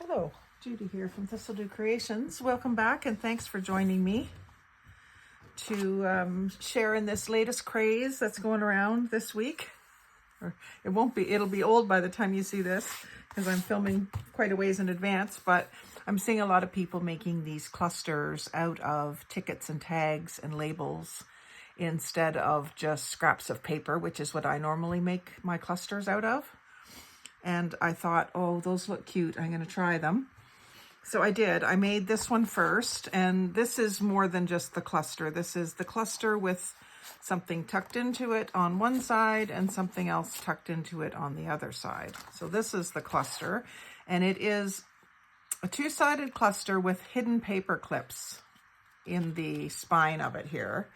Hello, Judy here from Thistledew Creations. Welcome back and thanks for joining me to share in this latest craze that's going around this week. Or it'll be old by the time you see this because I'm filming quite a ways in advance, but I'm seeing a lot of people making these clusters out of tickets and tags and labels instead of just scraps of paper, which is what I normally make my clusters out of. And I thought, oh, those look cute. I'm going to try them. So I did. I made this one first, and this is more than just the cluster. This is the cluster with something tucked into it on one side and something else tucked into it on the other side. So this is the cluster, and it is a two-sided cluster with hidden paper clips in the spine of it here.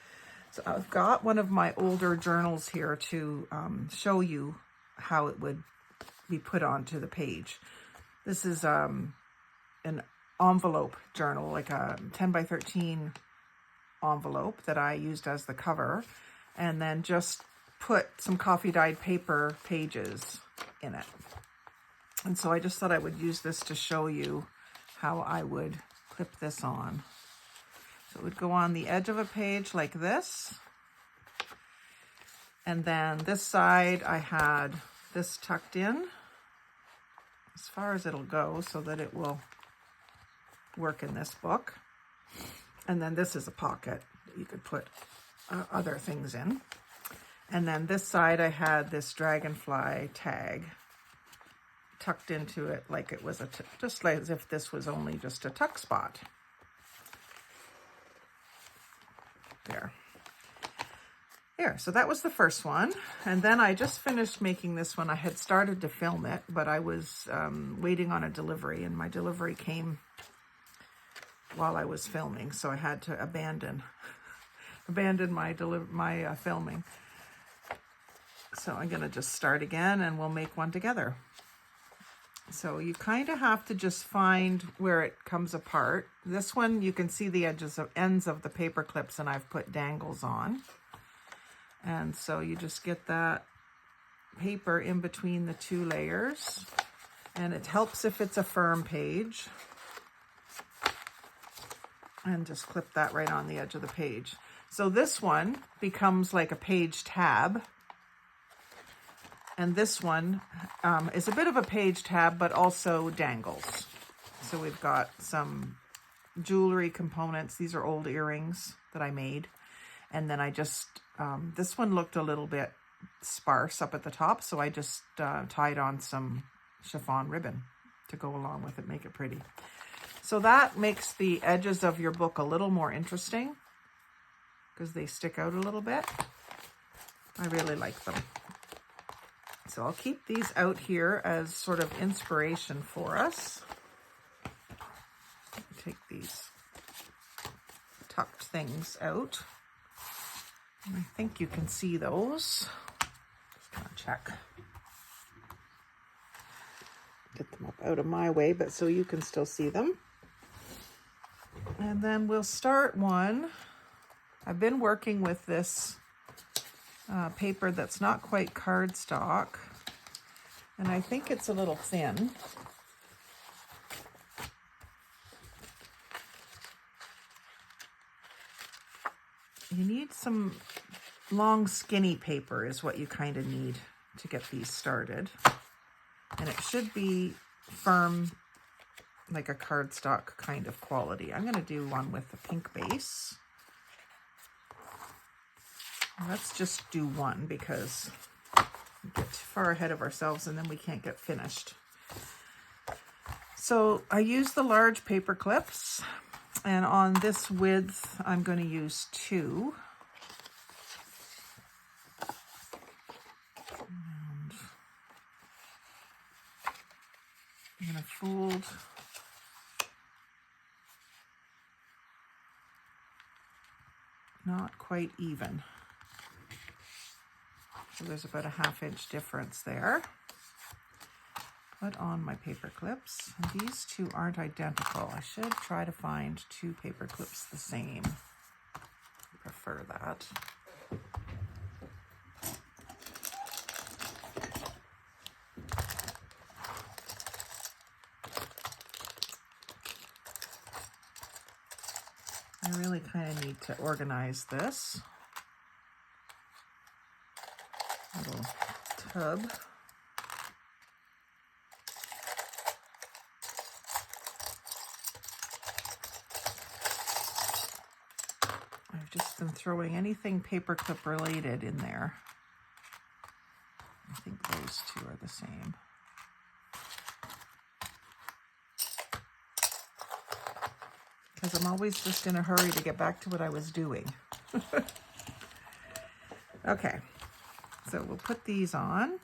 So I've got one of my older journals here to show you how it would be put onto the page. This is an envelope journal, like a 10 by 13 envelope that I used as the cover, and then just put some coffee dyed paper pages in it. And so I just thought I would use this to show you how I would clip this on. So it would go on the edge of a page like this, and then this side I had this tucked in as far as it'll go so that it will work in this book. And then this is a pocket that you could put other things in. And then this side I had this dragonfly tag tucked into it like it was just like as if this was only just a tuck spot. There. So that was the first one, and then I just finished making this one. I had started to film it, but I was waiting on a delivery, and my delivery came while I was filming, so I had to abandon my filming. So I'm gonna just start again, and we'll make one together. So you kind of have to just find where it comes apart. This one you can see the ends of the paper clips, and I've put dangles on. And so you just get that paper in between the two layers, and it helps if it's a firm page. And just clip that right on the edge of the page. So this one becomes like a page tab. And this one is a bit of a page tab, but also dangles. So we've got some jewelry components. These are old earrings that I made. And then I just, this one looked a little bit sparse up at the top, so I just tied on some chiffon ribbon to go along with it, make it pretty. So that makes the edges of your book a little more interesting because they stick out a little bit. I really like them. So I'll keep these out here as sort of inspiration for us. Take these tucked things out. And I think you can see those. Just gonna check. Get them up out of my way, but so you can still see them. And then we'll start one. I've been working with this paper that's not quite cardstock, and I think it's a little thin. You need some long skinny paper is what you kind of need to get these started. And it should be firm, like a cardstock kind of quality. I'm going to do one with a pink base. Let's just do one because we get too far ahead of ourselves and then we can't get finished. So I use the large paper clips. And on this width, I'm going to use 2. And I'm going to fold not quite even. So there's about a 1/2 inch difference there. Put on my paper clips. And these two aren't identical. I should try to find 2 paper clips the same. I prefer that. I really kind of need to organize this little tub. I've just been throwing anything paperclip related in there. I think those two are the same. Because I'm always just in a hurry to get back to what I was doing. Okay, so we'll put these on.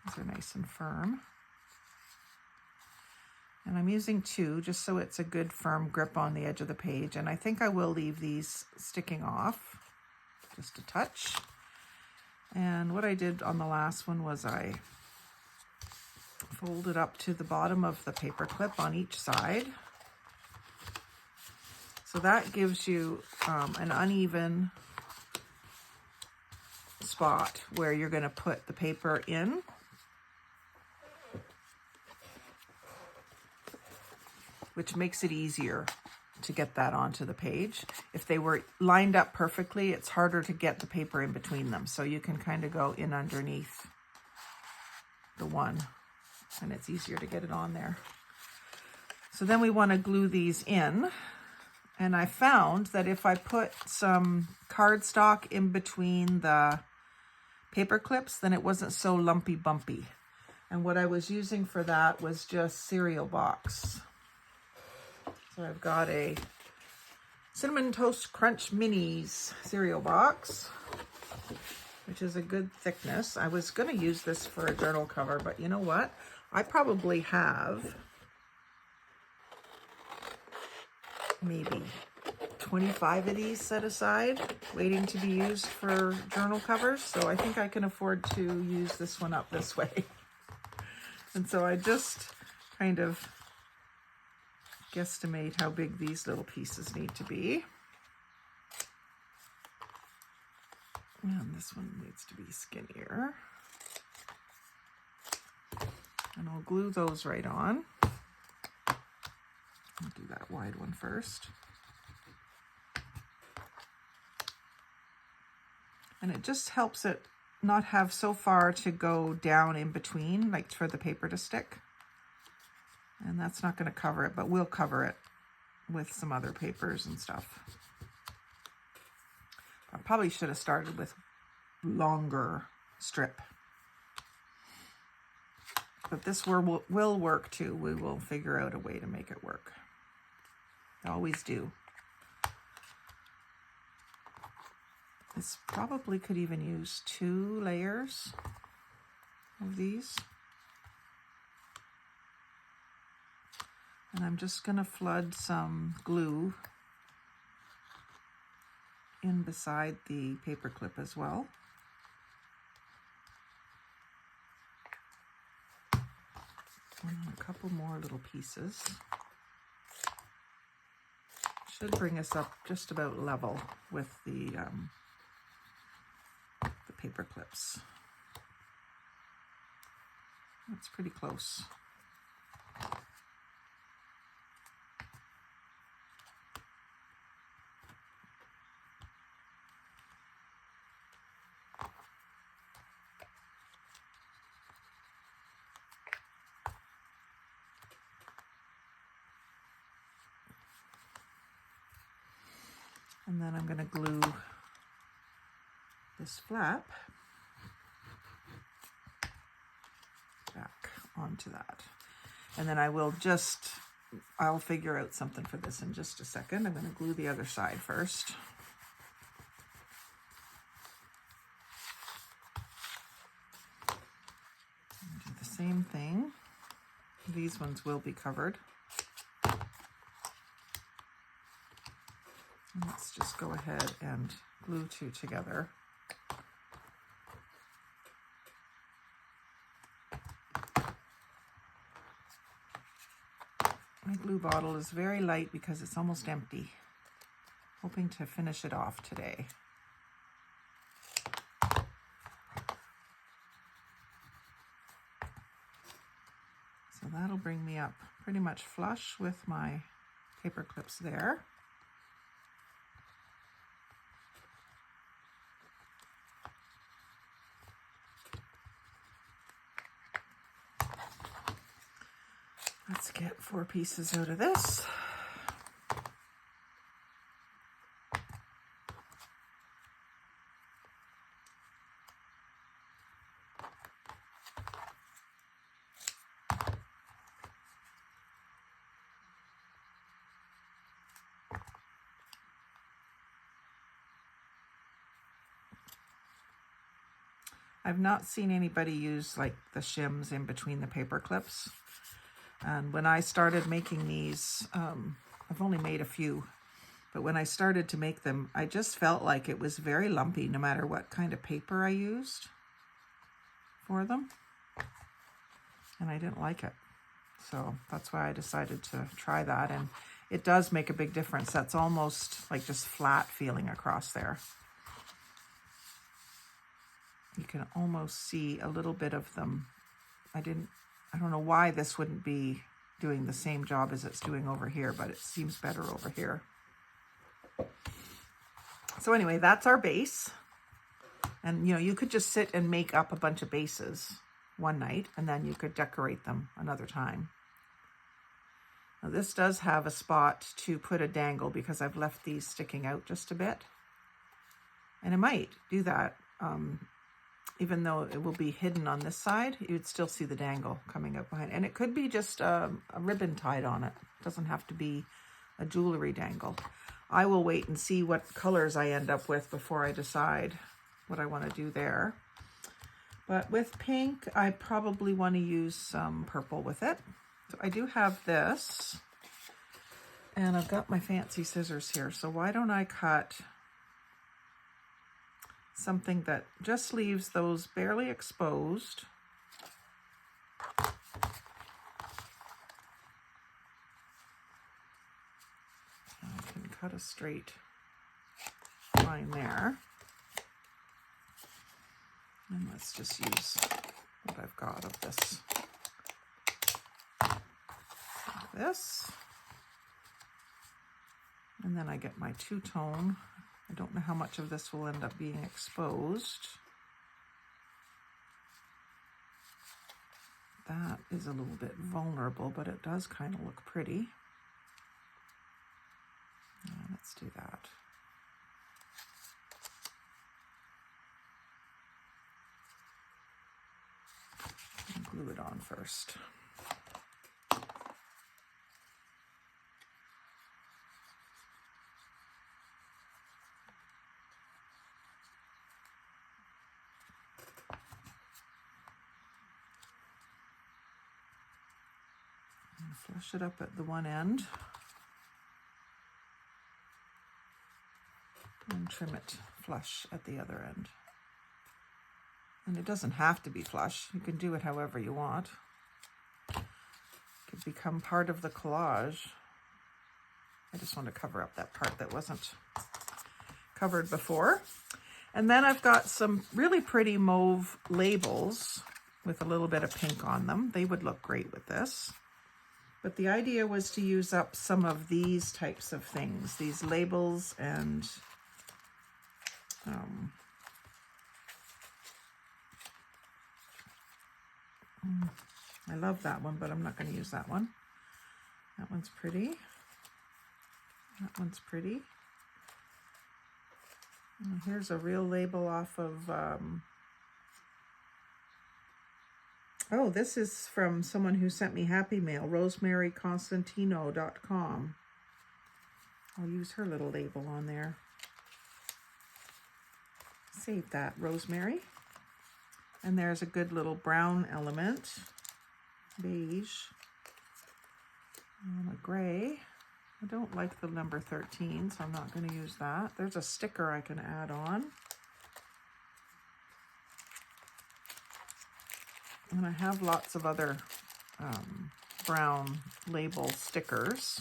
These are nice and firm. And I'm using 2 just so it's a good firm grip on the edge of the page. And I think I will leave these sticking off just a touch. And what I did on the last one was I folded up to the bottom of the paper clip on each side. So that gives you an uneven spot where you're going to put the paper in. Which makes it easier to get that onto the page. If they were lined up perfectly, it's harder to get the paper in between them. So you can kind of go in underneath the one and it's easier to get it on there. So then we want to glue these in. And I found that if I put some cardstock in between the paper clips, then it wasn't so lumpy bumpy. And what I was using for that was just cereal box. So I've got a Cinnamon Toast Crunch Minis cereal box, which is a good thickness. I was going to use this for a journal cover, but you know what? I probably have maybe 25 of these set aside, waiting to be used for journal covers. So I think I can afford to use this one up this way. And so I just kind of guesstimate how big these little pieces need to be. And this one needs to be skinnier. And I'll glue those right on. I'll do that wide one first. And it just helps it not have so far to go down in between, like for the paper to stick. And that's not going to cover it, but we'll cover it with some other papers and stuff. I probably should have started with longer strip. But this will work too. We will figure out a way to make it work. I always do. This probably could even use 2 layers of these. And I'm just going to flood some glue in beside the paper clip as well. And a couple more little pieces. Should bring us up just about level with the paper clips. That's pretty close. And then I'm going to glue this flap back onto that. And then I'll figure out something for this in just a second. I'm going to glue the other side first. And do the same thing. These ones will be covered. Let's just go ahead and glue 2 together. My glue bottle is very light because it's almost empty. Hoping to finish it off today. So that'll bring me up pretty much flush with my paper clips there. Let's get 4 pieces out of this. I've not seen anybody use like the shims in between the paper clips. And when I started making these, I've only made a few, but when I started to make them, I just felt like it was very lumpy no matter what kind of paper I used for them. And I didn't like it. So that's why I decided to try that. And it does make a big difference. That's almost like just flat feeling across there. You can almost see a little bit of them. I don't know why this wouldn't be doing the same job as it's doing over here, but it seems better over here. So anyway, that's our base. And you know, you could just sit and make up a bunch of bases one night, and then you could decorate them another time. Now this does have a spot to put a dangle because I've left these sticking out just a bit. And it might do that. Even though it will be hidden on this side, you'd still see the dangle coming up behind. And it could be just a ribbon tied on it. It doesn't have to be a jewelry dangle. I will wait and see what colors I end up with before I decide what I want to do there. But with pink, I probably want to use some purple with it. So I do have this, and I've got my fancy scissors here. So why don't I cut something that just leaves those barely exposed. I can cut a straight line there. And let's just use what I've got of this. Like this. And then I get my two-tone. I don't know how much of this will end up being exposed. That is a little bit vulnerable, but it does kind of look pretty. Yeah, let's do that. And glue it on first. Flush it up at the one end and trim it flush at the other end. And it doesn't have to be flush. You can do it however you want. It could become part of the collage. I just want to cover up that part that wasn't covered before. And then I've got some really pretty mauve labels with a little bit of pink on them. They would look great with this. But the idea was to use up some of these types of things, these labels, and I love that one, but I'm not going to use that one. That one's pretty. That one's pretty. And here's a real label off of, oh, this is from someone who sent me Happy Mail, rosemaryconstantino.com. I'll use her little label on there. Save that, Rosemary. And there's a good little brown element, beige, and a gray. I don't like the number 13, so I'm not going to use that. There's a sticker I can add on. And I have lots of other brown label stickers.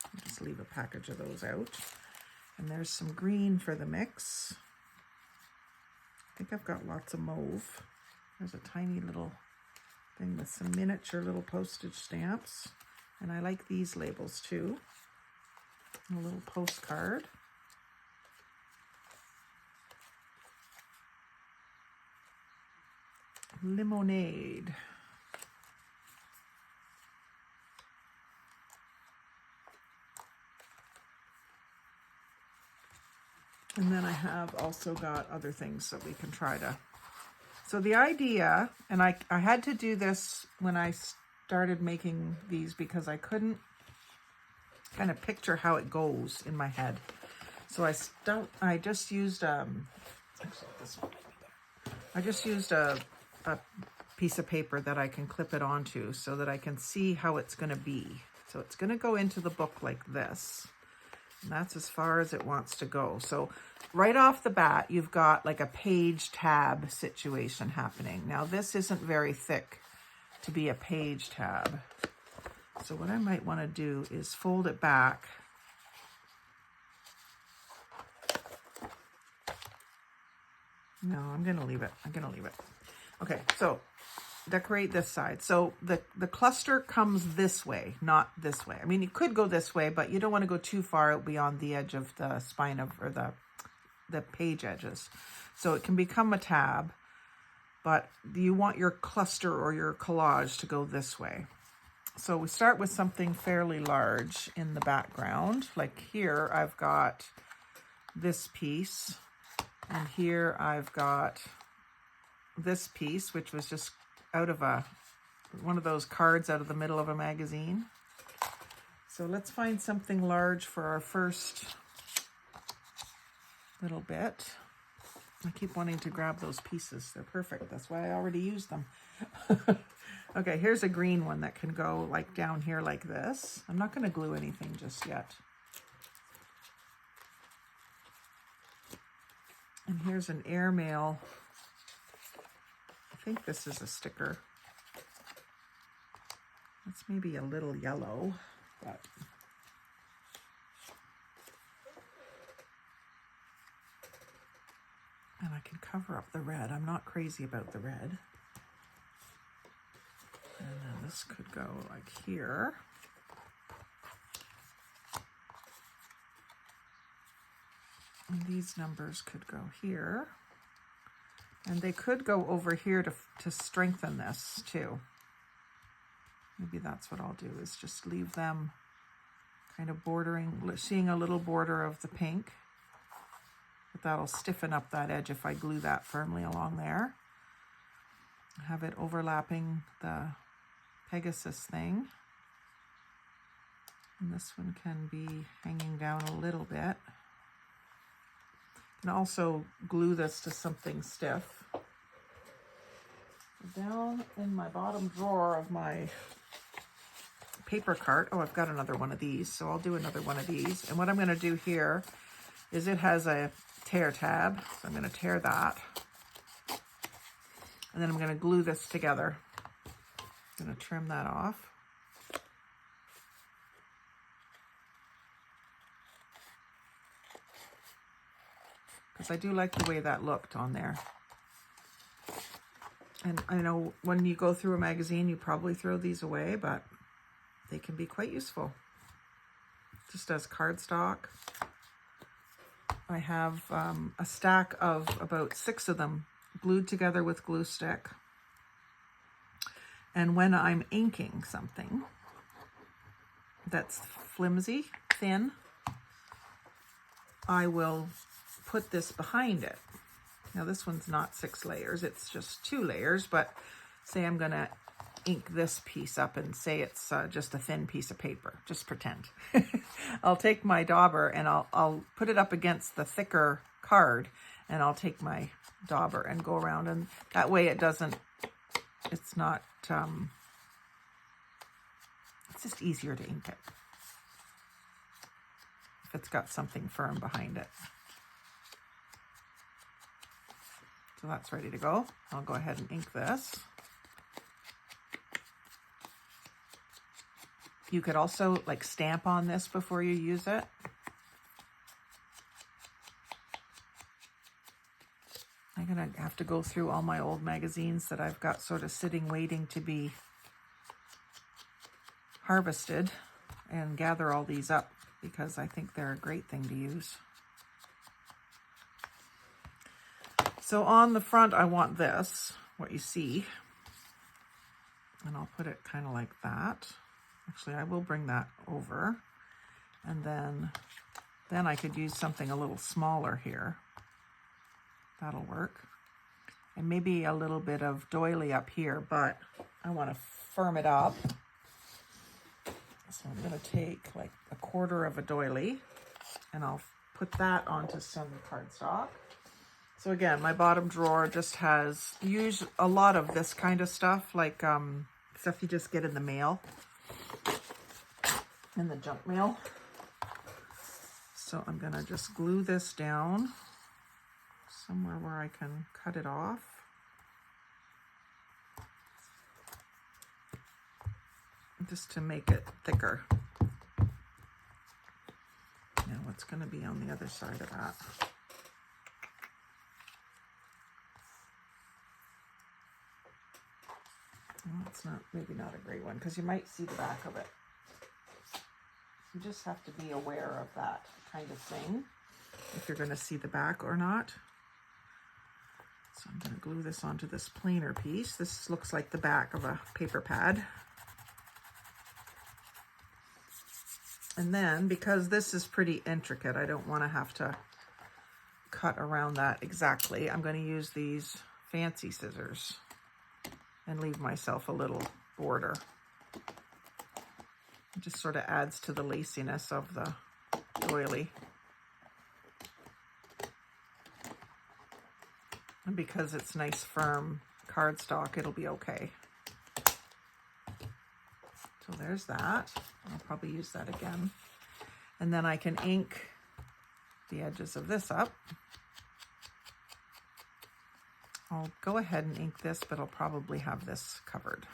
I'll just leave a package of those out. And there's some green for the mix. I think I've got lots of mauve. There's a tiny little thing with some miniature little postage stamps. And I like these labels too. And a little postcard. Lemonade. And then I have also got other things that we can try to. So the idea, and I had to do this when I started making these because I couldn't kind of picture how it goes in my head. So I just used actually this one. I just used a piece of paper that I can clip it onto so that I can see how it's going to be. So it's going to go into the book like this. And that's as far as it wants to go. So right off the bat, you've got like a page tab situation happening. Now this isn't very thick to be a page tab. So what I might want to do is fold it back. No, I'm going to leave it. Okay, so decorate this side. So the cluster comes this way, not this way. I mean, you could go this way, but you don't want to go too far out beyond the edge of the spine of, or the page edges. So it can become a tab, but you want your cluster or your collage to go this way. So we start with something fairly large in the background. Like here, I've got this piece, and here I've got this piece, which was just out of one of those cards out of the middle of a magazine. So let's find something large for our first little bit. I keep wanting to grab those pieces. They're perfect. That's why I already used them. Okay, here's a green one that can go like down here like this. I'm not going to glue anything just yet. And here's an airmail. I think this is a sticker. It's maybe a little yellow, but and I can cover up the red. I'm not crazy about the red. And then this could go like here. And these numbers could go here. And they could go over here to strengthen this too. Maybe that's what I'll do, is just leave them kind of bordering, seeing a little border of the pink. But that'll stiffen up that edge if I glue that firmly along there. Have it overlapping the Pegasus thing. And this one can be hanging down a little bit. You can also glue this to something stiff. Down in my bottom drawer of my paper cart, oh, I've got another one of these, so I'll do another one of these. And what I'm going to do here is it has a tear tab, so I'm going to tear that. And then I'm going to glue this together. I'm going to trim that off. Because I do like the way that looked on there. And I know when you go through a magazine, you probably throw these away, but they can be quite useful. Just as cardstock. I have a stack of about 6 of them glued together with glue stick. And when I'm inking something that's flimsy, thin, I will put this behind it. Now this one's not 6 layers, it's just 2 layers, but say I'm gonna ink this piece up and say it's just a thin piece of paper, just pretend. I'll take my dauber and I'll put it up against the thicker card, and I'll take my dauber and go around, and that way it doesn't, it's not, it's just easier to ink it if it's got something firm behind it. So that's ready to go. I'll go ahead and ink this. You could also like stamp on this before you use it. I'm gonna have to go through all my old magazines that I've got sort of sitting waiting to be harvested and gather all these up, because I think they're a great thing to use. So on the front, I want this, what you see, and I'll put it kind of like that. Actually, I will bring that over, and then Then I could use something a little smaller here. That'll work. And maybe a little bit of doily up here, but I want to firm it up. So I'm going to take like 1/4 of a doily and I'll put that onto some cardstock. So again, my bottom drawer just has a lot of this kind of stuff, like stuff you just get in the mail, in the junk mail. So I'm gonna just glue this down somewhere where I can cut it off. Just to make it thicker. Now what's gonna be on the other side of that? Well, it's not, maybe not a great one because you might see the back of it. You just have to be aware of that kind of thing, if you're going to see the back or not. So I'm going to glue this onto this plainer piece. This looks like the back of a paper pad. And then, because this is pretty intricate, I don't want to have to cut around that exactly. I'm going to use these fancy scissors and leave myself a little border. It just sort of adds to the laciness of the doily. And because it's nice firm cardstock, it'll be okay. So there's that. I'll probably use that again. And then I can ink the edges of this up. I'll go ahead and ink this, but I'll probably have this covered.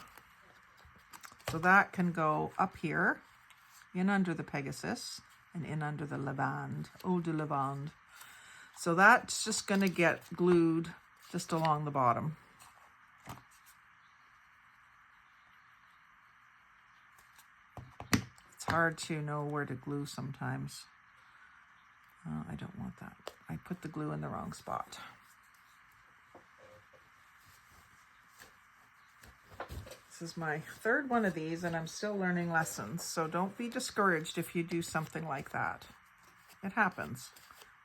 So that can go up here, in under the Pegasus, and in under the Lavande, Eau de Lavande. So that's just going to get glued just along the bottom. It's hard to know where to glue sometimes. I don't want that. I put the glue in the wrong spot. This is my 3rd one of these and I'm still learning lessons, so don't be discouraged if you do something like that. It happens.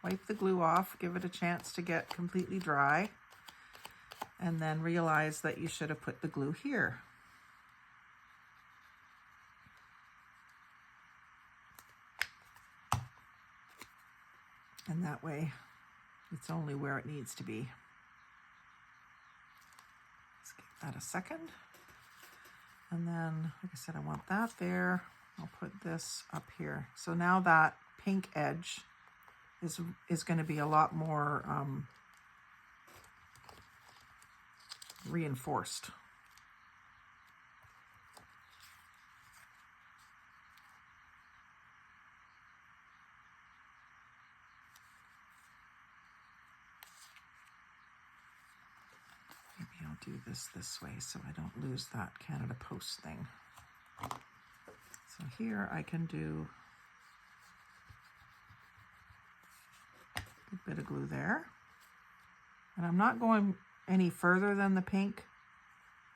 Wipe the glue off, give it a chance to get completely dry, and then realize that you should have put the glue here. And that way, it's only where it needs to be. Let's give that a second. And then, like I said, I want that there. I'll put this up here. So now that pink edge is going to be a lot more reinforced. Do this way so I don't lose that Canada Post thing. So here I can do a good bit of glue there. And I'm not going any further than the pink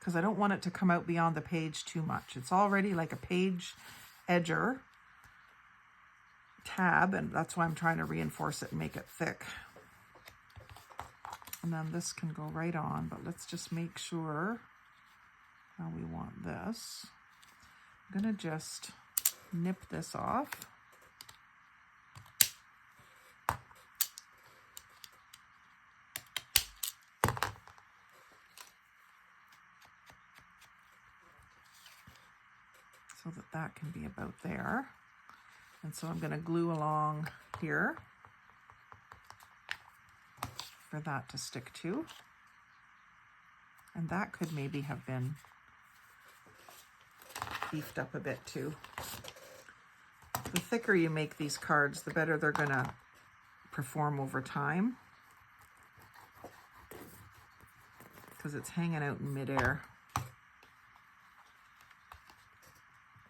because I don't want it to come out beyond the page too much. It's already like a page edger tab, and that's why I'm trying to reinforce it and make it thick. And then this can go right on, but let's just make sure how we want this. I'm gonna just nip this off. So that can be about there. And so I'm gonna glue along here for that to stick to. And that could maybe have been beefed up a bit too. The thicker you make these cards, the better they're gonna perform over time, because it's hanging out in midair.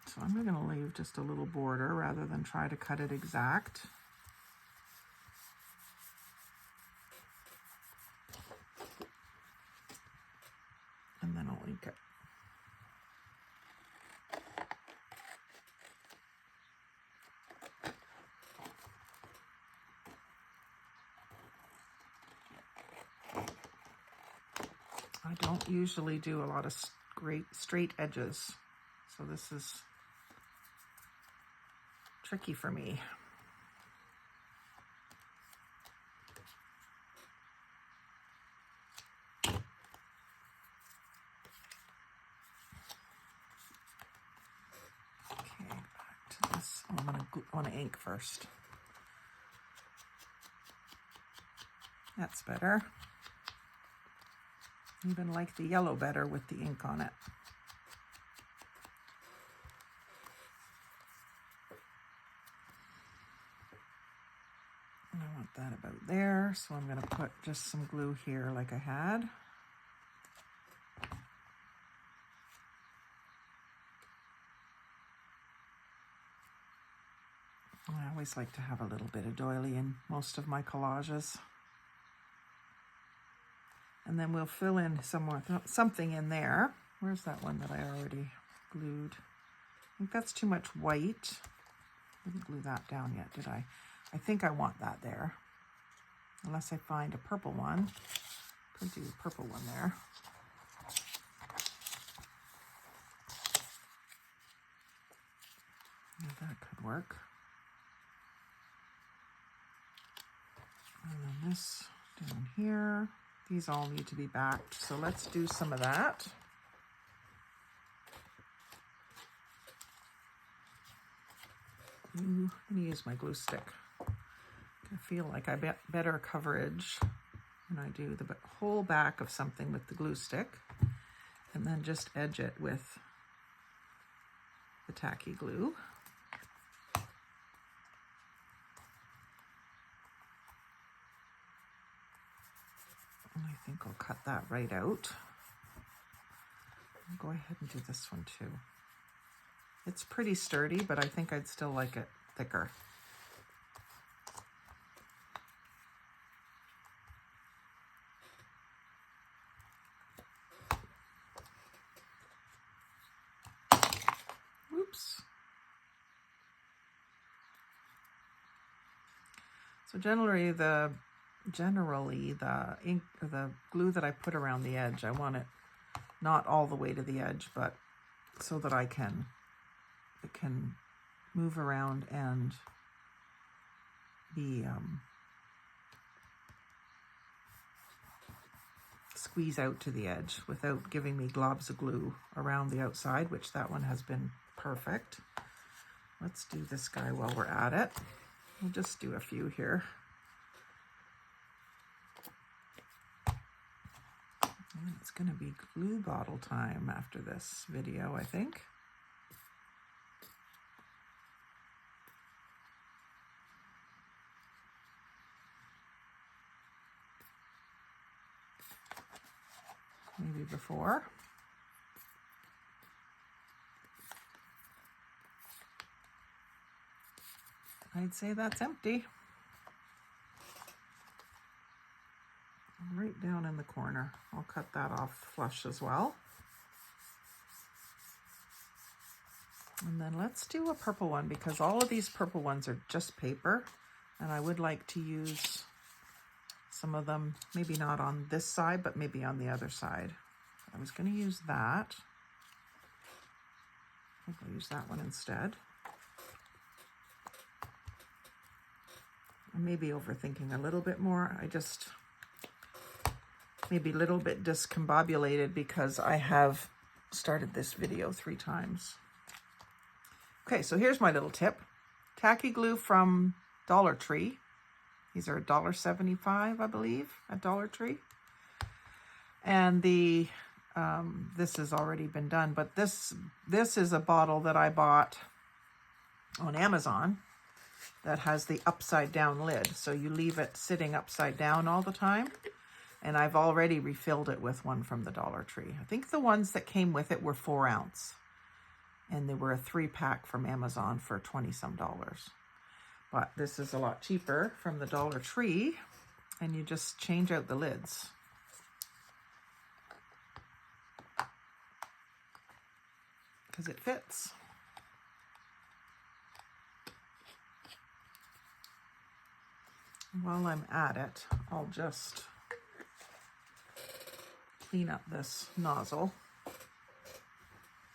So I'm gonna leave just a little border rather than try to cut it exact. And then I'll ink it. don't usually do a lot of great straight edges, so this is tricky for me. Okay, back to this. I want to ink first. That's better. Even like the yellow better with the ink on it. And I want that about there, so I'm going to put just some glue here like I had. I always like to have a little bit of doily in most of my collages. And then we'll fill in something in there. Where's that one that I already glued? I think that's too much white. I didn't glue that down yet, did I? I think I want that there. Unless I find a purple one. Could do a purple one there. Yeah, that could work. And then this down here. These all need to be backed, so let's do some of that. I'm going to use my glue stick. I feel like I get better coverage when I do the whole back of something with the glue stick, and then just edge it with the tacky glue. I think I'll cut that right out. I'll go ahead and do this one too. It's pretty sturdy, but I think I'd still like it thicker. Whoops. So generally the ink or the glue that I put around the edge, I want it not all the way to the edge, but so that it can move around and be squeeze out to the edge without giving me globs of glue around the outside, which that one has been perfect. Let's do this guy while we're at it. We'll just do a few here. And it's going to be glue bottle time after this video, I think. Maybe before. I'd say that's empty. Right down in the corner. I'll cut that off flush as well. And then let's do a purple one, because all of these purple ones are just paper, and I would like to use some of them, maybe not on this side, but maybe on the other side. I was going to use that. I think I'll use that one instead. I may be overthinking a little bit more. I just maybe a little bit discombobulated because I have started this video 3 times. Okay, so here's my little tip. Tacky glue from Dollar Tree. These are $1.75, I believe, at Dollar Tree. And the this has already been done, but this is a bottle that I bought on Amazon that has the upside down lid. So you leave it sitting upside down all the time. And I've already refilled it with one from the Dollar Tree. I think the ones that came with it were 4 ounce. And they were a 3-pack from Amazon for $20-some. But this is a lot cheaper from the Dollar Tree. And you just change out the lids. Because it fits. While I'm at it, I'll just clean up this nozzle.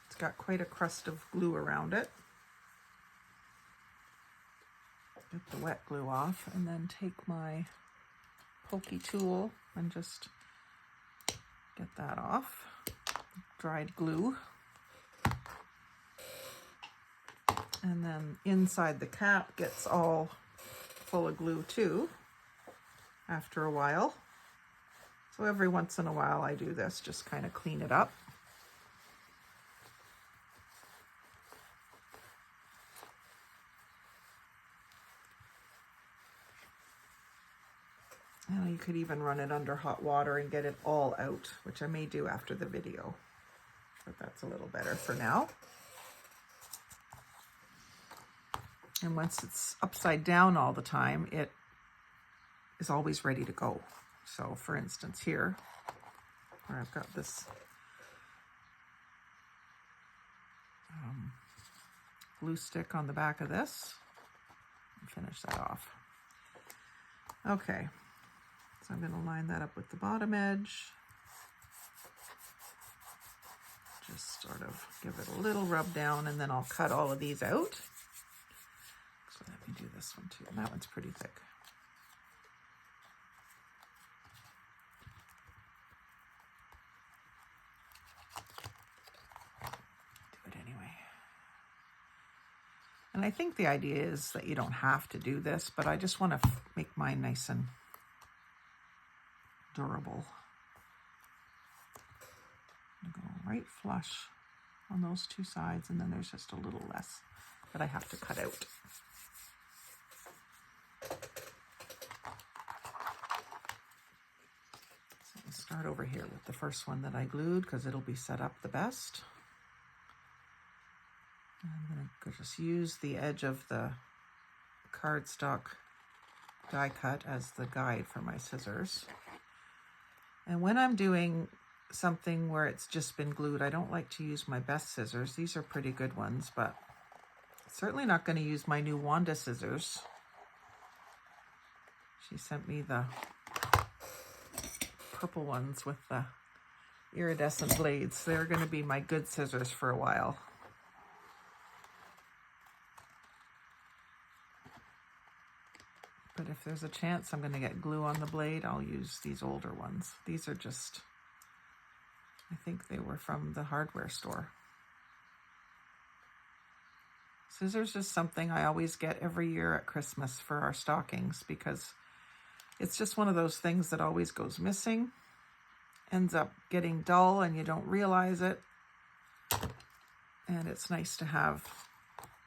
It's got quite a crust of glue around it. Get the wet glue off and then take my pokey tool and just get that off. Dried glue. And then inside the cap gets all full of glue too after a while. So every once in a while I do this, just kind of clean it up. Now you could even run it under hot water and get it all out, which I may do after the video, but that's a little better for now. And once it's upside down all the time, it is always ready to go. So for instance here, where I've got this glue stick on the back of this, and finish that off. Okay, so I'm going to line that up with the bottom edge. Just sort of give it a little rub down, and then I'll cut all of these out. So let me do this one too, and that one's pretty thick. Do it anyway. And I think the idea is that you don't have to do this, but I just want to make mine nice and durable. I'm going to go right flush on those two sides, and then there's just a little less that I have to cut out. So we'll start over here with the first one that I glued because it'll be set up the best. I'm going to just use the edge of the cardstock die cut as the guide for my scissors. And when I'm doing something where it's just been glued, I don't like to use my best scissors. These are pretty good ones, but certainly not going to use my new Wanda scissors. She sent me the purple ones with the iridescent blades. They're going to be my good scissors for a while. But if there's a chance I'm going to get glue on the blade, I'll use these older ones. These are just, I think they were from the hardware store. Scissors is something I always get every year at Christmas for our stockings because it's just one of those things that always goes missing, ends up getting dull and you don't realize it. And it's nice to have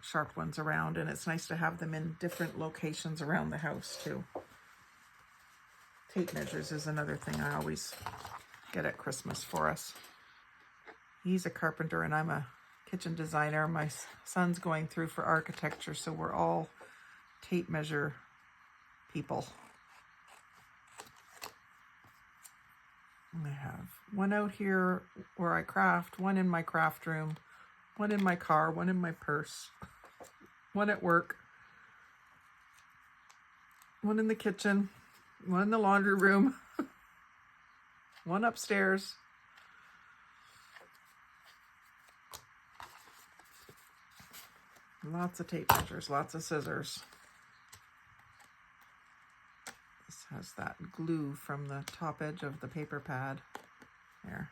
sharp ones around, and it's nice to have them in different locations around the house too. Tape measures is another thing I always get at Christmas for us. He's a carpenter and I'm a kitchen designer. My son's going through for architecture, so we're all tape measure people. I have one out here where I craft, one in my craft room, one in my car, one in my purse, one at work, one in the kitchen, one in the laundry room, one upstairs. Lots of tape measures, lots of scissors. This has that glue from the top edge of the paper pad there.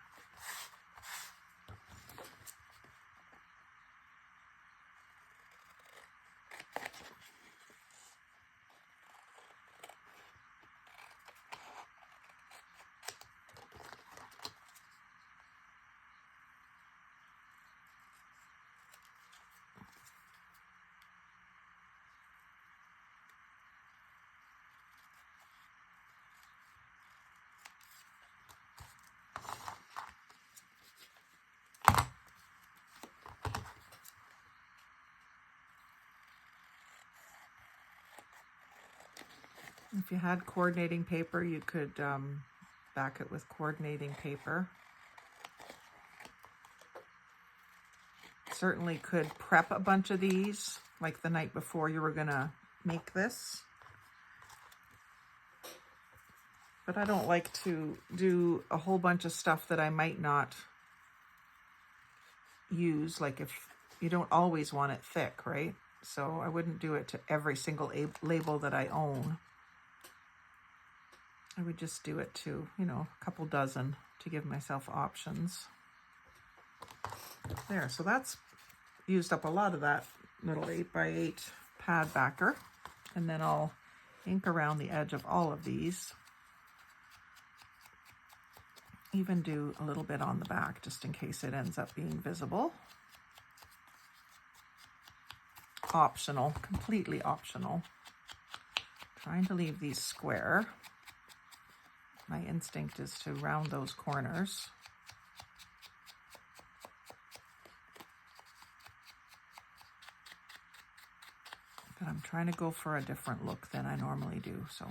If you had coordinating paper, you could back it with coordinating paper. Certainly could prep a bunch of these, like the night before you were gonna make this. but I don't like to do a whole bunch of stuff that I might not use. Like if you don't always want it thick, right? So I wouldn't do it to every single label that I own. I would just do it to, you know, a couple dozen to give myself options. There, so that's used up a lot of that little 8x8 pad backer. And then I'll ink around the edge of all of these. Even do a little bit on the back just in case it ends up being visible. Optional, completely optional. Trying to leave these square. My instinct is to round those corners. But I'm trying to go for a different look than I normally do, so.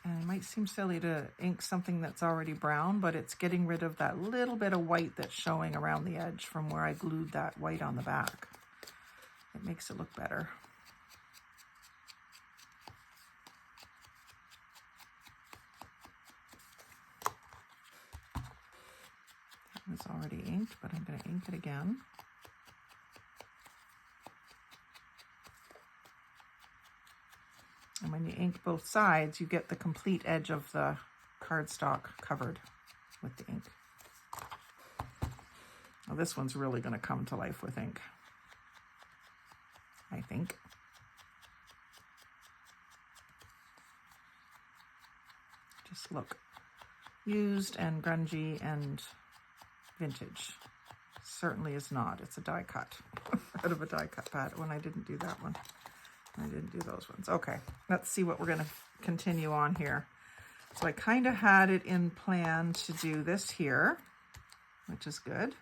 And it might seem silly to ink something that's already brown, but it's getting rid of that little bit of white that's showing around the edge from where I glued that white on the back. It makes it look better. That was already inked, but I'm going to ink it again. And when you ink both sides, you get the complete edge of the cardstock covered with the ink. Well, this one's really going to come to life with ink, I think. Just look used and grungy and vintage. Certainly is not. It's a die cut out of a die cut pad when I didn't do that one. I didn't do those ones. Okay, let's see what we're going to continue on here. So I kind of had it in plan to do this here, which is good.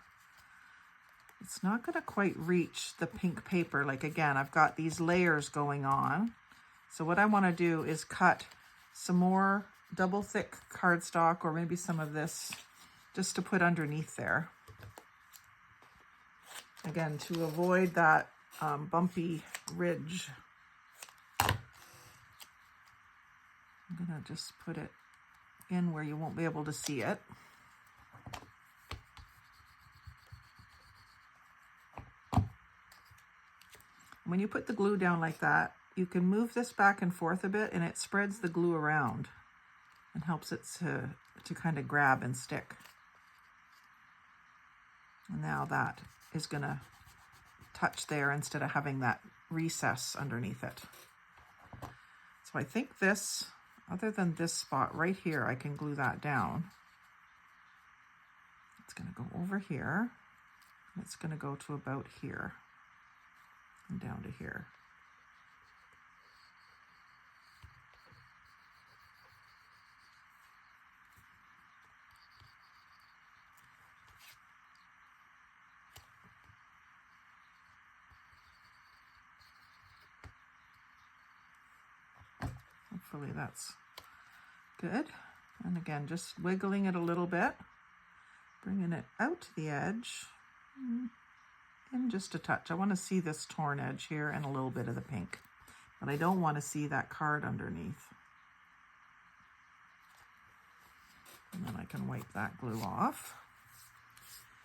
It's not going to quite reach the pink paper. Like again, I've got these layers going on. So what I want to do is cut some more double thick cardstock, or maybe some of this just to put underneath there. Again, to avoid that bumpy ridge. I'm gonna just put it in where you won't be able to see it. When you put the glue down like that, you can move this back and forth a bit and it spreads the glue around and helps it to kind of grab and stick. And now that is gonna touch there instead of having that recess underneath it. So I think this, other than this spot right here, I can glue that down. It's gonna go over here. And it's gonna go to about here and down to here. Hopefully that's good. And again, just wiggling it a little bit, bringing it out to the edge, and just a touch. I want to see this torn edge here and a little bit of the pink, but I don't want to see that card underneath. And then I can wipe that glue off.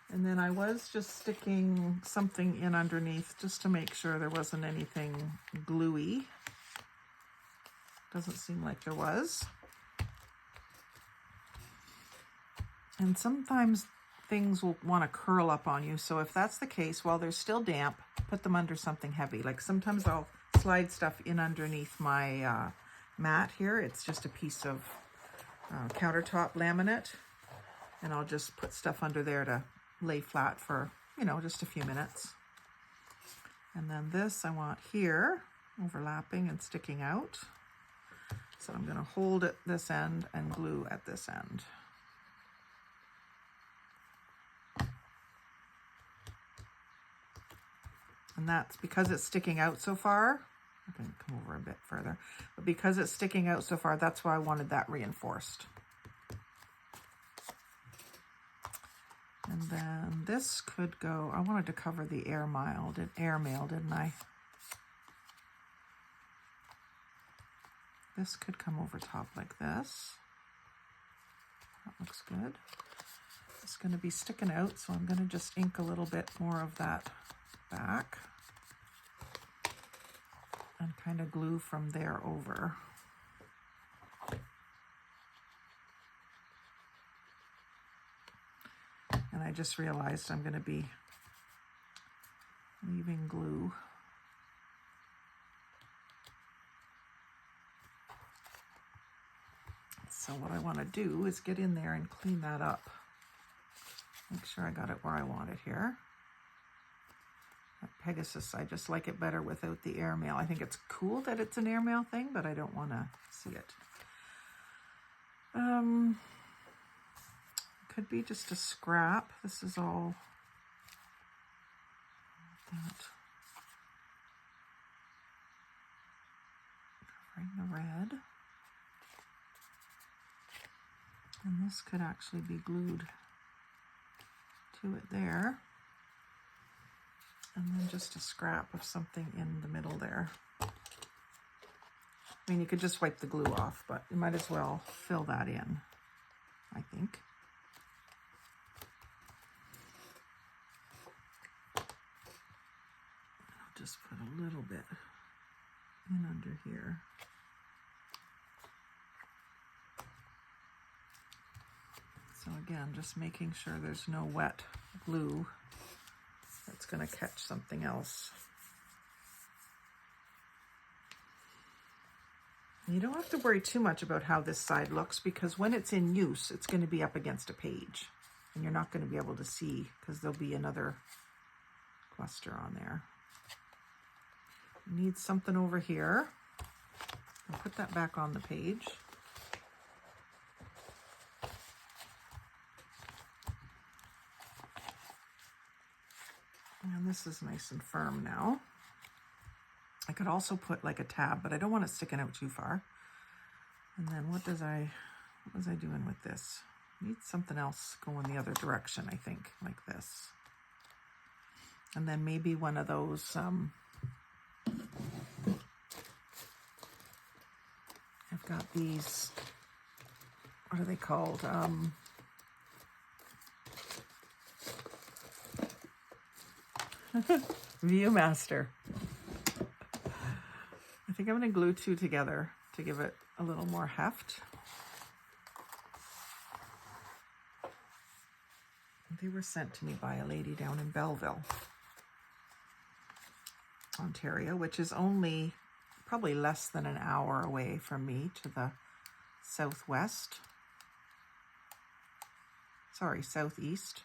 And then I was just sticking something in underneath just to make sure there wasn't anything gluey. Doesn't seem like there was. And sometimes things will want to curl up on you. So if that's the case, while they're still damp, put them under something heavy. Like sometimes I'll slide stuff in underneath my mat here. It's just a piece of countertop laminate. And I'll just put stuff under there to lay flat for, you know, just a few minutes. And then this I want here, overlapping and sticking out. So I'm going to hold at this end and glue at this end. And that's because it's sticking out so far. I can come over a bit further. But because it's sticking out so far, that's why I wanted that reinforced. And then this could go, I wanted to cover the airmail, didn't I? This could come over top like this. That looks good. It's going to be sticking out, so I'm going to just ink a little bit more of that back and kind of glue from there over. And I just realized I'm going to be leaving glue. So what I want to do is get in there and clean that up. Make sure I got it where I want it here. That Pegasus, I just like it better without the airmail. I think it's cool that it's an airmail thing, but I don't want to see it. Could be just a scrap. This is all that. Covering the red. And this could actually be glued to it there. And then just a scrap of something in the middle there. I mean, you could just wipe the glue off, but you might as well fill that in, I think. I'll just put a little bit in under here. So again, just making sure there's no wet glue that's going to catch something else. You don't have to worry too much about how this side looks, because when it's in use, it's going to be up against a page and you're not going to be able to see because there'll be another cluster on there. You need something over here. I'll put that back on the page. And this is nice and firm now. I could also put like a tab, but I don't want it sticking out too far. And then what was I doing with this? Need something else going the other direction, I think, like this. And then maybe one of those, I've got these, what are they called? Viewmaster. I think I'm going to glue two together to give it a little more heft. They were sent to me by a lady down in Belleville, Ontario, which is only probably less than an hour away from me to the southwest. Sorry, southeast.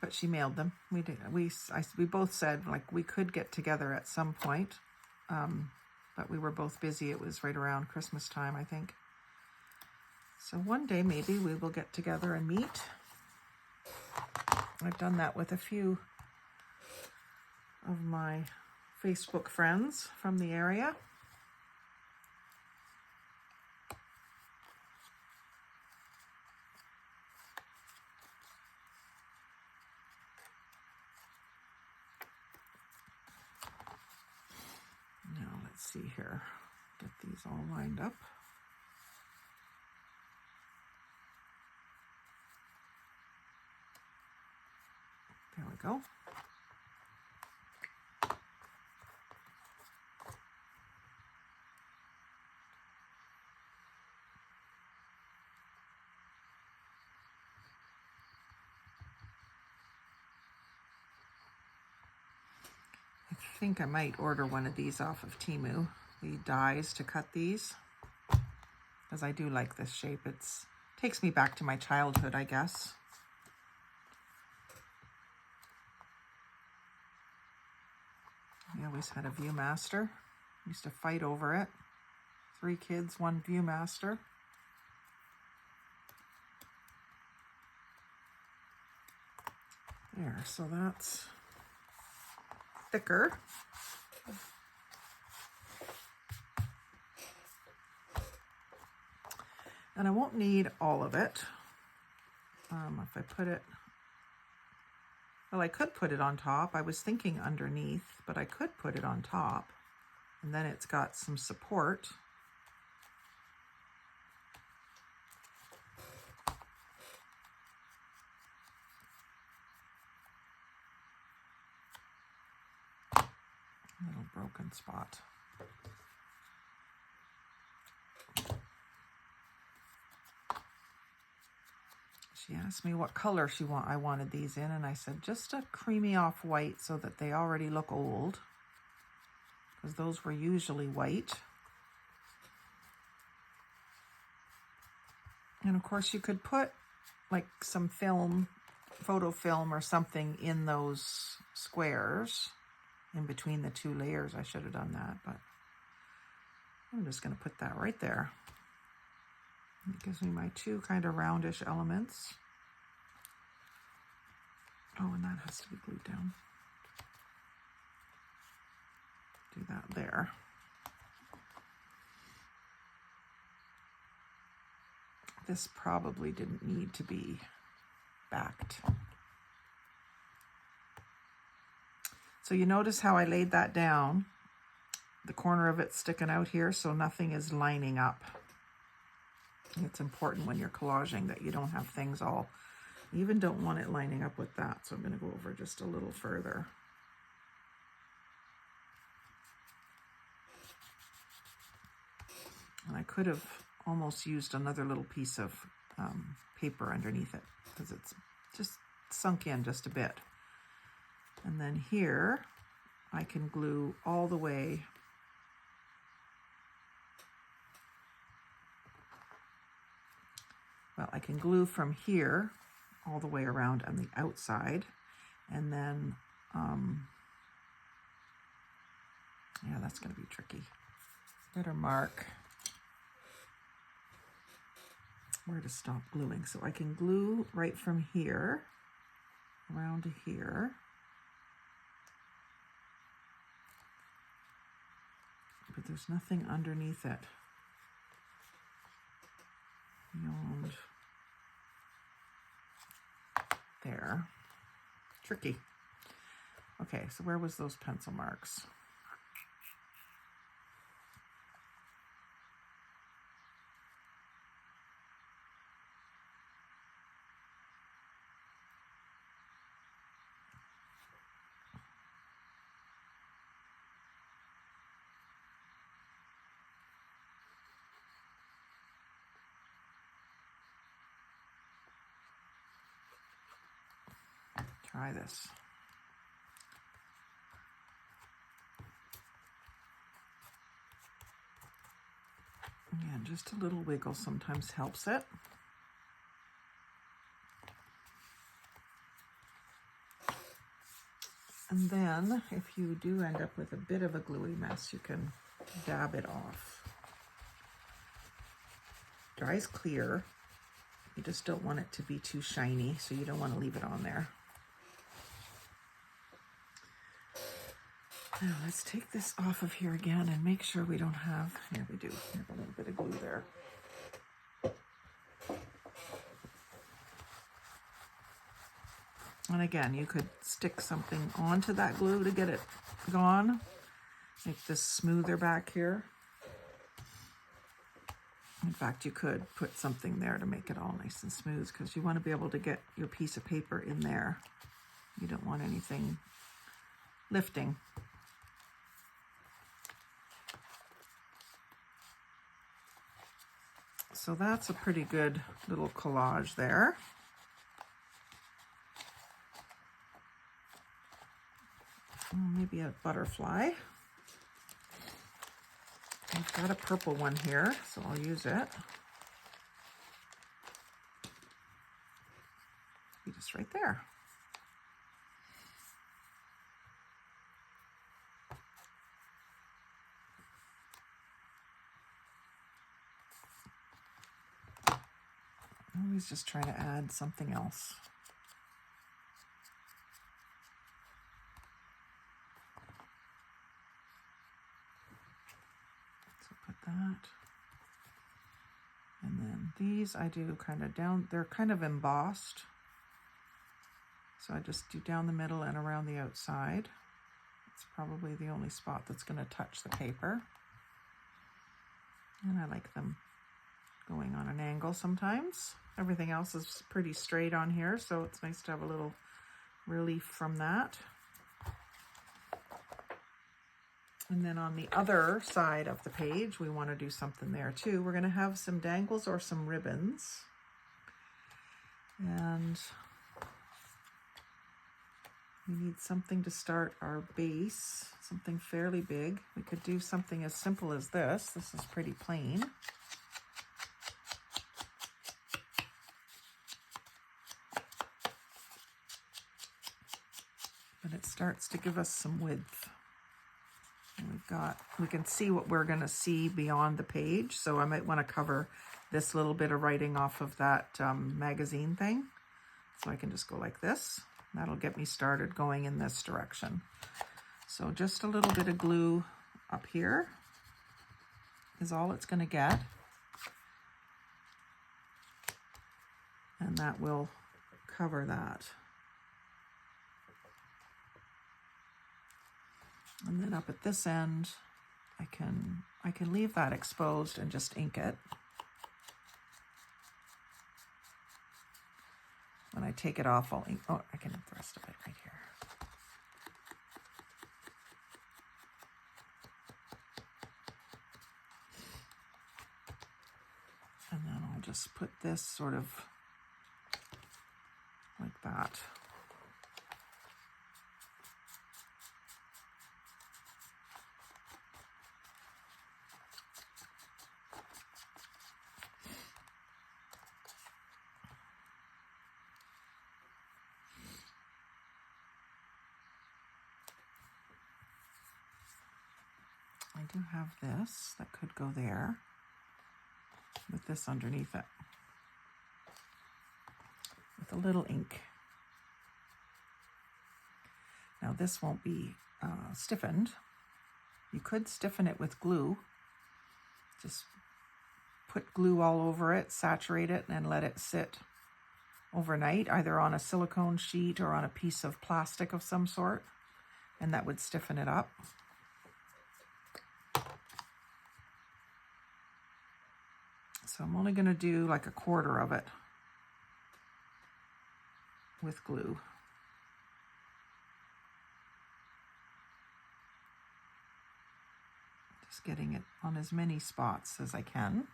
But she mailed them. We both said like we could get together at some point, but we were both busy. It was right around Christmas time, I think. So one day maybe we will get together and meet. I've done that with a few of my Facebook friends from the area. Now let's see here. Get these all lined up. There we go. I think I might order one of these off of Temu, the dies to cut these, because I do like this shape. It takes me back to my childhood, I guess. We always had a Viewmaster. Used to fight over it. 3 kids, 1 Viewmaster. There, so that's thicker. And I won't need all of it. if I put it, well, I could put it on top. I was thinking underneath, but I could put it on top, and then it's got some support. Little broken spot. She asked me what color I wanted these in, and I said just a creamy off-white so that they already look old, because those were usually white. And of course you could put like some film, photo film or something in those squares in between the two layers. I should have done that, but I'm just going to put that right there. It gives me my two kind of roundish elements. Oh, and that has to be glued down. Do that there. This probably didn't need to be backed. So you notice how I laid that down, the corner of it sticking out here, so nothing is lining up. It's important when you're collaging that you don't have things all, you even don't want it lining up with that. So I'm going to go over just a little further. And I could have almost used another little piece of paper underneath it, because it's just sunk in just a bit. And then here I can glue all the way I can glue from here all the way around on the outside, and then yeah, that's going to be tricky. Better mark where to stop gluing. So I can glue right from here around to here. But there's nothing underneath it beyond there. Tricky. Okay, so where was those pencil marks? Try this. Again, just a little wiggle sometimes helps it. And then if you do end up with a bit of a gluey mess, you can dab it off. Dries clear. You just don't want it to be too shiny, so you don't want to leave it on there. Now let's take this off of here again and make sure we don't have, here we do, we have a little bit of glue there. And again, you could stick something onto that glue to get it gone. Make this smoother back here. In fact, you could put something there to make it all nice and smooth, because you want to be able to get your piece of paper in there. You don't want anything lifting. So that's a pretty good little collage there. Maybe a butterfly. I've got a purple one here, so I'll use it. Be just right there. Always just trying to add something else. So put that, and then These I do kind of down, they're kind of embossed. So I just do down the middle and around the outside. It's probably the only spot that's going to touch the paper. And I like them going on an angle sometimes. Everything else is pretty straight on here, so it's nice to have a little relief from that. And then on the other side of the page, we want to do something there too. We're going to have some dangles or some ribbons. And we need something to start our base, something fairly big. We could do something as simple as this. This is pretty plain. But it starts to give us some width. And we can see what we're going to see beyond the page. So I might want to cover this little bit of writing off of that magazine thing. So I can just go like this. That'll get me started going in this direction. So just a little bit of glue up here is all it's going to get. And that will cover that. And then up at this end, I can leave that exposed and just ink it. When I take it off, I'll ink. Oh, I can ink the rest of it right here. And then I'll just put this sort of like that. I do have this that could go there with this underneath it with a little ink. Now this won't be stiffened. You could stiffen it with glue. Just put glue all over it, saturate it, and let it sit overnight, either on a silicone sheet or on a piece of plastic of some sort, and that would stiffen it up. So I'm only going to do like a quarter of it with glue. Just getting it on as many spots as I can.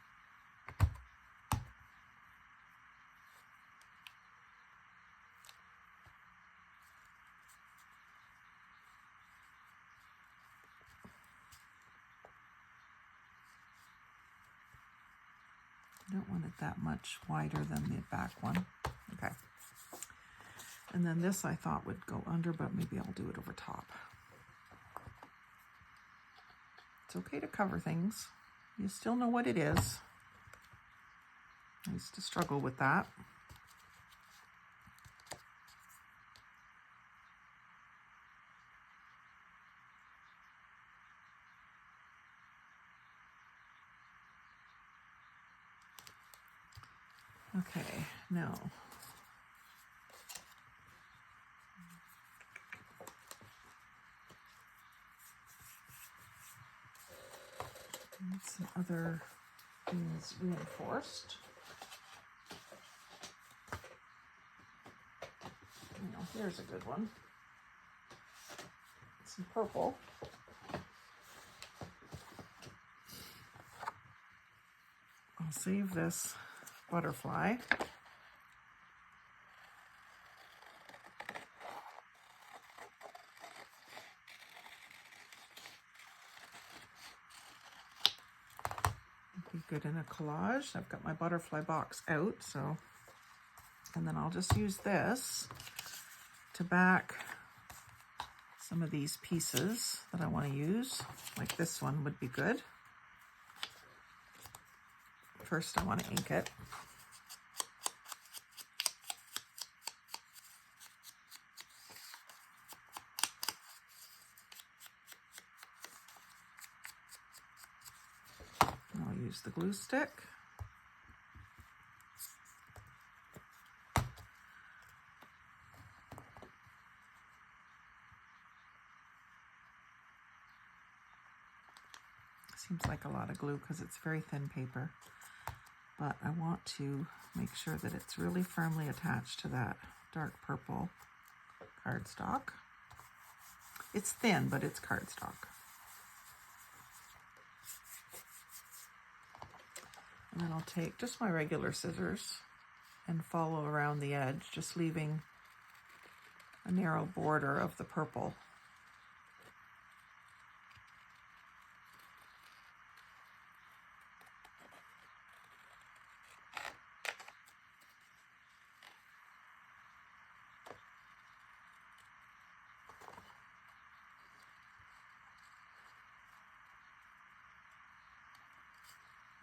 I don't want it that much wider than the back one. Okay. And then this I thought would go under, but maybe I'll do it over top. It's okay to cover things. You still know what it is. I used to struggle with that. Okay, now some other things reinforced. Here's a good one. Some purple. I'll save this butterfly. Be good in a collage. I've got my butterfly box out, so, and then I'll just use this to back some of these pieces that I want to use. Like this one would be good. First I want to ink it. And I'll use the glue stick. Seems like a lot of glue because it's very thin paper. But I want to make sure that it's really firmly attached to that dark purple cardstock. It's thin, but it's cardstock. And then I'll take just my regular scissors and follow around the edge, just leaving a narrow border of the purple.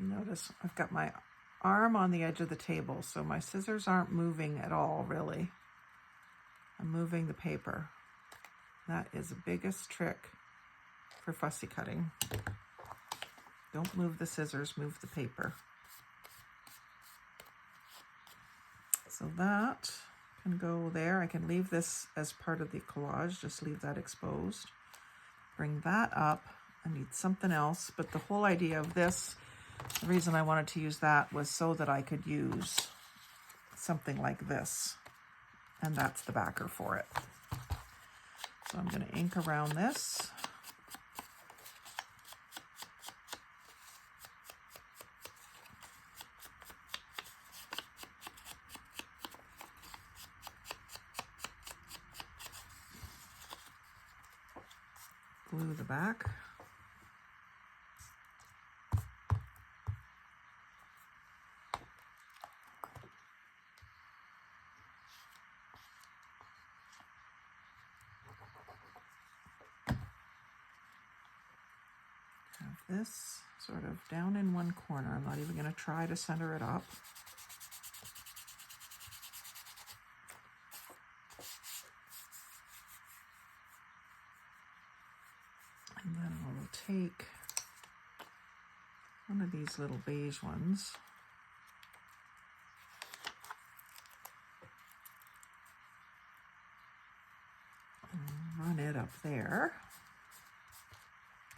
Notice I've got my arm on the edge of the table, so my scissors aren't moving at all, really. I'm moving the paper. That is the biggest trick for fussy cutting. Don't move the scissors, move the paper. So that can go there. I can leave this as part of the collage, just leave that exposed. Bring that up. I need something else, but the whole idea of this, the reason I wanted to use that was so that I could use something like this, and that's the backer for it. So I'm going to ink around this. Glue the back. This sort of down in one corner. I'm not even going to try to center it up. And then I will take one of these little beige ones. And run it up there.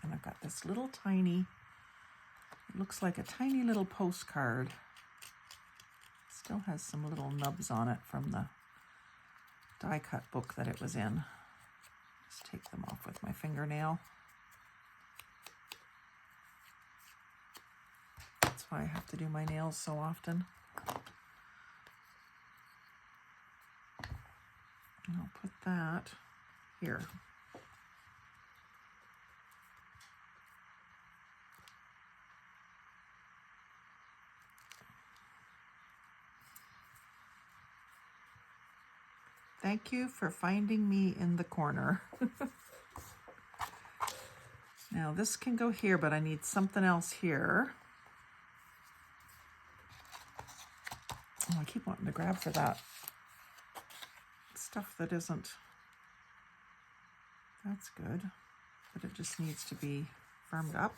And I've got this little tiny, it looks like a tiny little postcard. Still has some little nubs on it from the die cut book that it was in. Just take them off with my fingernail. That's why I have to do my nails so often. And I'll put that here. Thank you for finding me in the corner. Now this can go here, but I need something else here. Oh, I keep wanting to grab for that stuff that isn't. That's good, but it just needs to be firmed up.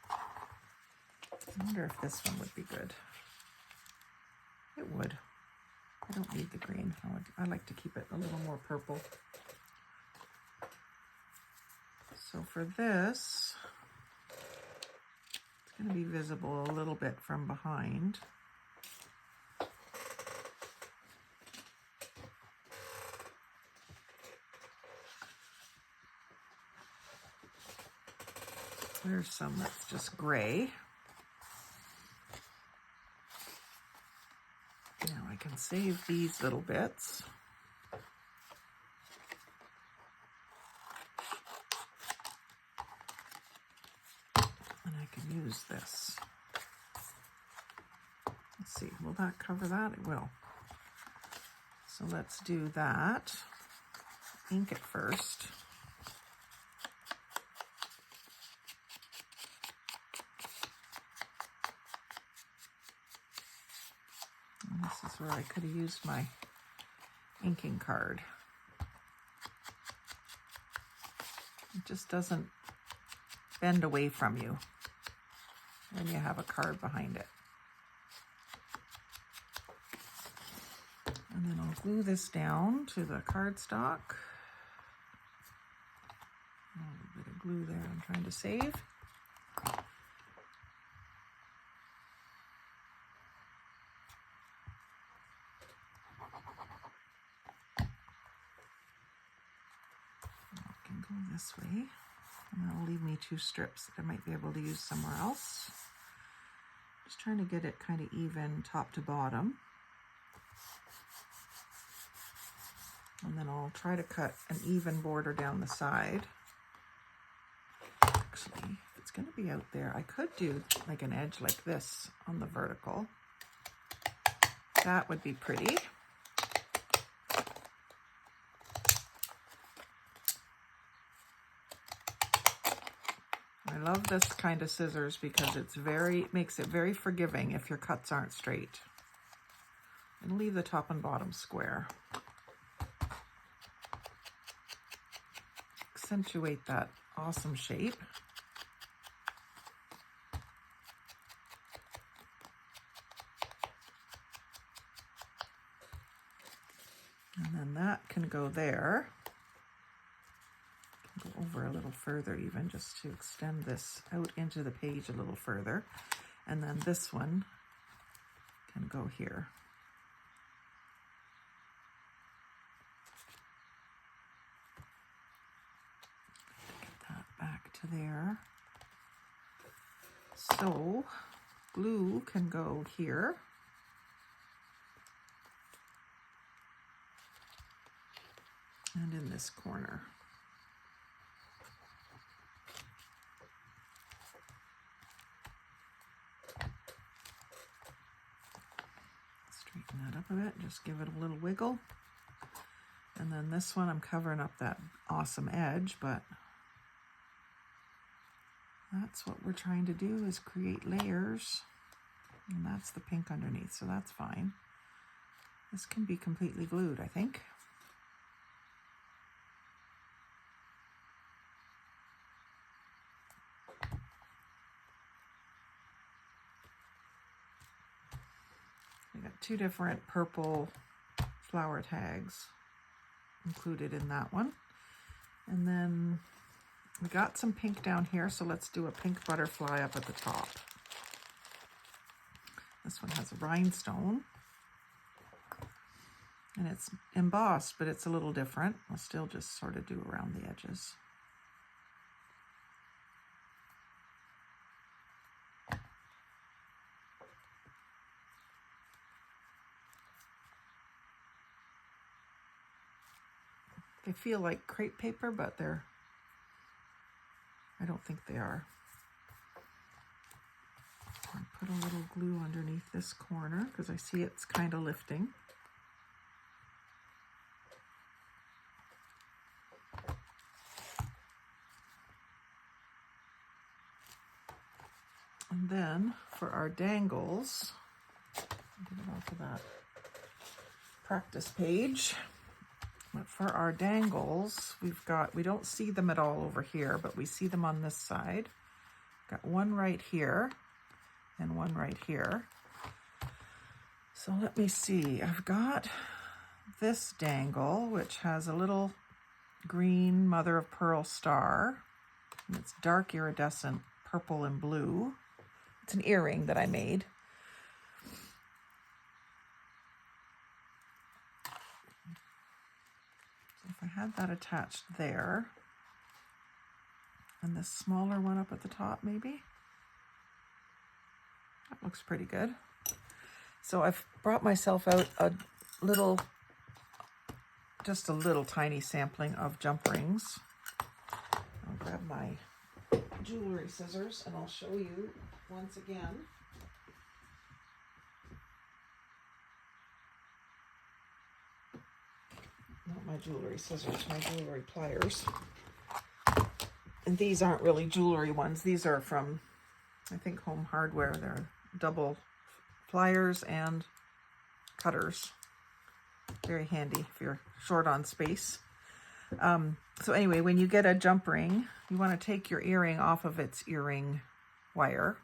I wonder if this one would be good. It would. I don't need the green. I like to keep it a little more purple. So for this, it's going to be visible a little bit from behind. There's some that's just gray. Now I can save these little bits. And I can use this. Let's see, will that cover that? It will. So let's do that. Ink it first. And this is where I could have used my inking card. It just doesn't bend away from you when you have a card behind it. And then I'll glue this down to the cardstock. A little bit of glue there I'm trying to save. this way. And that'll leave me 2 strips that I might be able to use somewhere else. Just trying to get it kind of even top to bottom. And then I'll try to cut an even border down the side. Actually, if it's going to be out there, I could do like an edge like this on the vertical. That would be pretty. I love this kind of scissors because it makes it very forgiving if your cuts aren't straight. And leave the top and bottom square. Accentuate that awesome shape. And then that can go there. Go over a little further even, just to extend this out into the page a little further. And then this one can go here. Get that back to there. So glue can go here. And in this corner. Straighten that up a bit, just give it a little wiggle. And then this one, I'm covering up that awesome edge, but that's what we're trying to do, is create layers. And that's the pink underneath, so that's fine. This can be completely glued, I think. I got 2 different purple flower tags included in that one. And then we got some pink down here, so let's do a pink butterfly up at the top. This one has a rhinestone. And it's embossed, but it's a little different. I'll still just sort of do around the edges. They feel like crepe paper, but I don't think they are. I'll put a little glue underneath this corner because I see it's kind of lifting. And then for our dangles, get it off of that practice page. But for our dangles, we don't see them at all over here, but we see them on this side. Got one right here and one right here. So let me see. I've got this dangle, which has a little green mother of pearl star. And it's dark iridescent purple and blue. It's an earring that I made. So if I had that attached there, and this smaller one up at the top maybe, that looks pretty good. So I've brought myself out just a little tiny sampling of jump rings. I'll grab my jewelry scissors and I'll show you once again. Not my jewelry scissors, my jewelry pliers. And these aren't really jewelry ones. These are from, I think, Home Hardware. They're double pliers and cutters. Very handy if you're short on space. So anyway, when you get a jump ring, you want to take your earring off of its earring wire.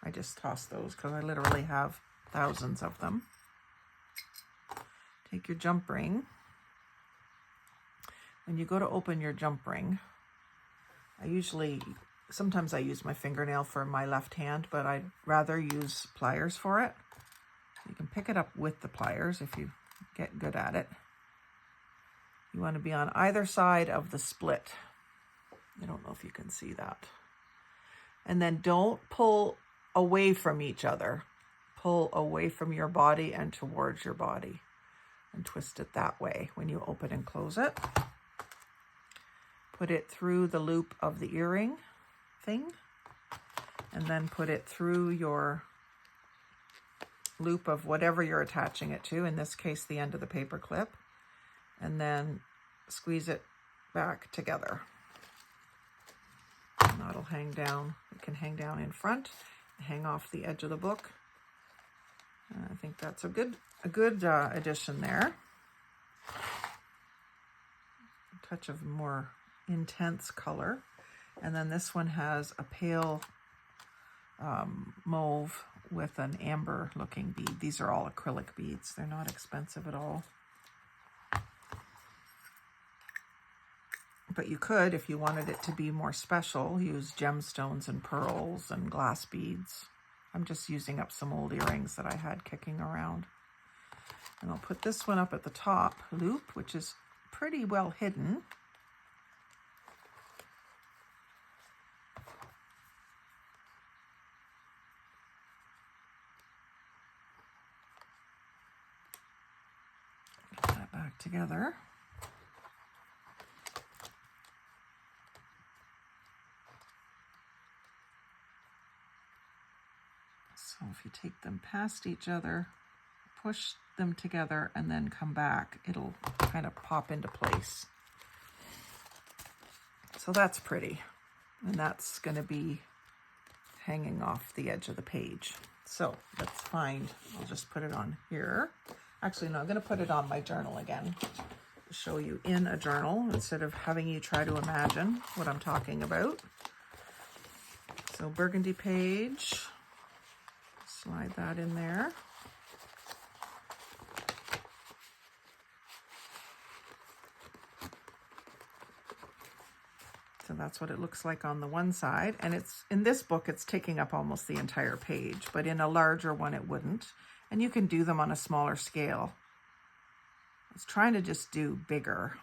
I just toss those because I literally have thousands of them. Take your jump ring. When you go to open your jump ring, sometimes I use my fingernail for my left hand, but I'd rather use pliers for it. You can pick it up with the pliers if you get good at it. You want to be on either side of the split. I don't know if you can see that. And then don't pull away from each other. Pull away from your body and towards your body. And twist it that way when you open and close it. Put it through the loop of the earring thing. And then put it through your loop of whatever you're attaching it to. In this case, the end of the paper clip. And then squeeze it back together. And that'll hang down. It can hang down in front, hang off the edge of the book. I think that's a good addition there. A touch of more intense color. And then this one has a pale mauve with an amber looking bead. These are all acrylic beads. They're not expensive at all. But you could, if you wanted it to be more special, use gemstones and pearls and glass beads. I'm just using up some old earrings that I had kicking around. And I'll put this one up at the top loop, which is pretty well hidden. Get that back together. So if you take them past each other, push them together, and then come back, it'll kind of pop into place. So that's pretty. And that's going to be hanging off the edge of the page. So let's find, I'll just put it on here. Actually, no, I'm going to put it on my journal again to show you in a journal instead of having you try to imagine what I'm talking about. So burgundy page. Slide that in there. So that's what it looks like on the one side. And it's in this book, it's taking up almost the entire page, but in a larger one, it wouldn't. And you can do them on a smaller scale. I was trying to just do bigger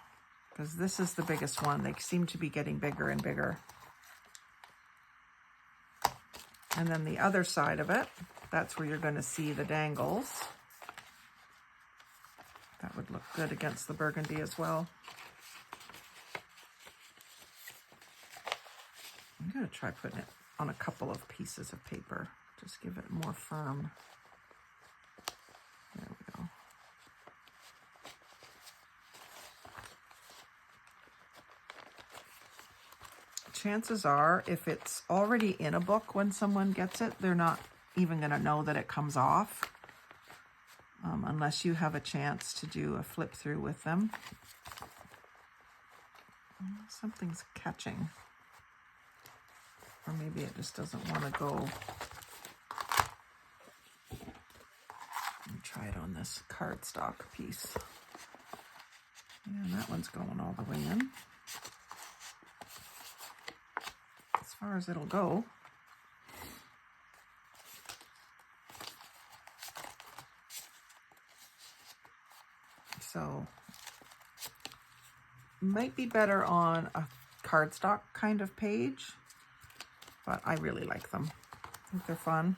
because this is the biggest one. They seem to be getting bigger and bigger. And then the other side of it, that's where you're going to see the dangles. That would look good against the burgundy as well. I'm going to try putting it on a couple of pieces of paper. Just give it more firm. There we go. Chances are, if it's already in a book when someone gets it, they're not even going to know that it comes off unless you have a chance to do a flip through with them. Something's catching. Or maybe it just doesn't want to go. Let me try it on this cardstock piece. And that one's going all the way in. As far as it'll go. So, might be better on a cardstock kind of page, but I really like them. I think they're fun.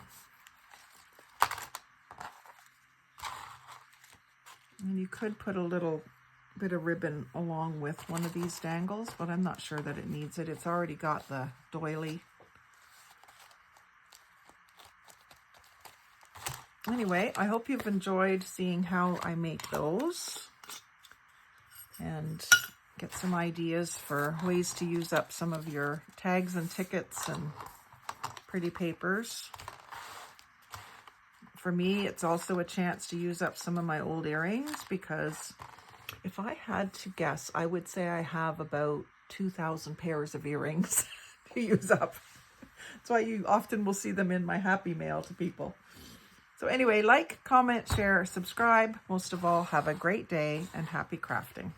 And you could put a little bit of ribbon along with one of these dangles, but I'm not sure that it needs it. It's already got the doily. Anyway, I hope you've enjoyed seeing how I make those and get some ideas for ways to use up some of your tags and tickets and pretty papers. For me, it's also a chance to use up some of my old earrings because if I had to guess, I would say I have about 2,000 pairs of earrings to use up. That's why you often will see them in my happy mail to people. So anyway, like, comment, share, subscribe. Most of all, have a great day and happy crafting.